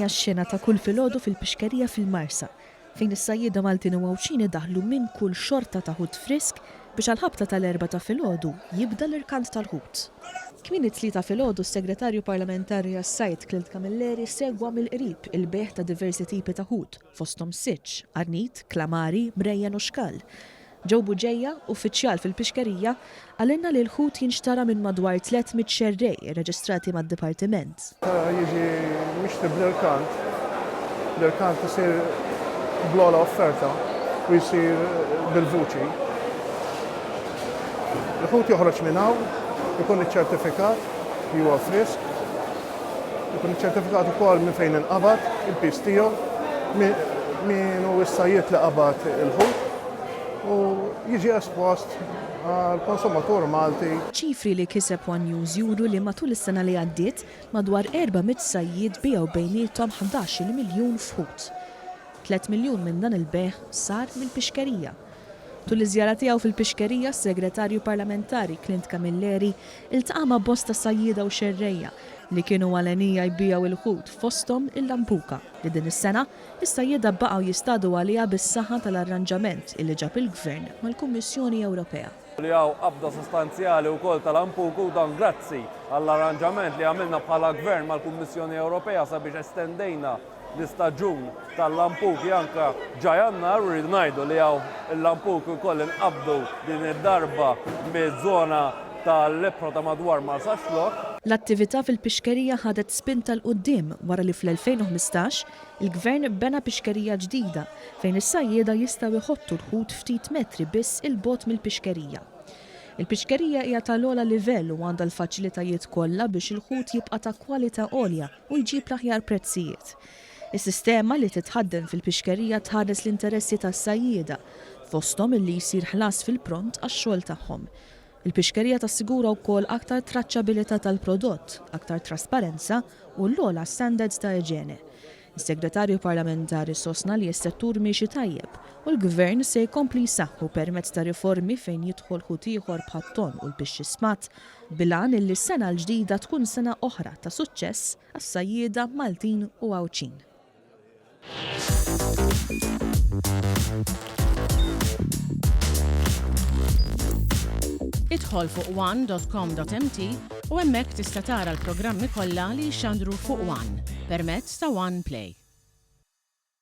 hija x-xena ta' kull filgħodu fil-pixkerija fil-Marsa, fejn is-sajjieda Maltin u Għawdxin idaħħlu minn kull xorta ta' ħut frisk biex għall-ħabta tal-4 ta' filgħodu jibda l-irkant tal-ħut. Kienet tliet ta' filgħodu s-Segretarju Parlamentari għas-Sajt Clint Camilleri segwa mill-qrib il-beħ ta' diversi tipi ta' ħut, fosthom siċċ, qarnit, klamari, mrejjen u xkall. Ġew Buġejja, uffiċjal fil-pixkerija, għalinna li l-ħut jinxtara minn madwar 300 xerrej irreġistrati mad-dipartiment. Jiġi mixtri bl-irkant. L-irkant isir bl-ogħla offerta u jsir bil-vuċi. L-ħut joħroġ minn hawn, ikun iċ-ċertifikat li huwa frisk, ikun iċ-ċertifikat ukoll minn fejn inqabad, il-pis tiegħu, min hu s-sajjied li qabad il-ħut. U jiġi espost għal-konsumatur Malti. ċifri li kiseb One News juru li matul is-sena li għaddiet madwar 400 sajjied biegħu bejniethom ħdax-il miljun f'ħut. 3 miljun minn dan il-beħ sar mill-pixkerija. Tul iż-żjara tiegħu fil-pixkerija, s-Segretarju Parlamentari Clint Camilleri iltaqa' ma' bosta sajjieda u xerrejja li kienu għalenija jbiegħu il-ħut fosthom il-lampuka li din is-sena is-sajjieda baqgħu jistadu għaliha bis-saħħa tal-arranġament illi ġab il-Gvern mal-Kummissjoni Ewropea. Li hawn qabda sostanzjali wkoll tal-lampuku dan grazzi għall-arranġament li għamilna bħala Gvern mal-Kummissjoni Ewropea sabiex estendejna l-istaġun tal-lampuki anke ġa Jannar u rridu ngħidu li hawn il-lampuki wkoll inqabdu din id-darba miż-żona tal-lepra ta' madwar Marsa Xlok. L-attività fil-pixkerija ħadet spinta l-qudiem wara li fl-2015 il-Gvern bena pixkerija ġdida fejn is-sajjieda jistgħu jħottu l-ħut ftit metri biss il-bogħod mill-pixkerija. Il-pixkerija hija tal-ogħla livell u għandha l-faċilitajiet kollha biex il-ħut jibqa' ta' kwalità għolja u jġib l-aħjar prezzijiet. Is-sistema li titħaddem fil-pixkerija tħares l-interessi tas-sajjieda fosthom illi jsir ħlas fil-pront għax-xogħol tagħhom. Il-pixkerija tassigura wkoll aktar traċċabilità tal-prodott, aktar trasparenza u l-ogħla standards ta' iġiene. Is-Segretarju Parlamentari sostna li s-settur miexi tajjeb u l-Gvern se jkompli jsaħħu permezz ta' riformi fejn jidħol ħut ieħor bħat-ton u l-pixxi smat bilan illi s-sena l-ġdida tkun sena oħra ta' suċċess għas-sajjieda Maltin u Għawdxin. Idħol fuq one.com.mt u hemmhekk tista' tara l-programmi kollha li jxandru fuq One permezz ta' One Play.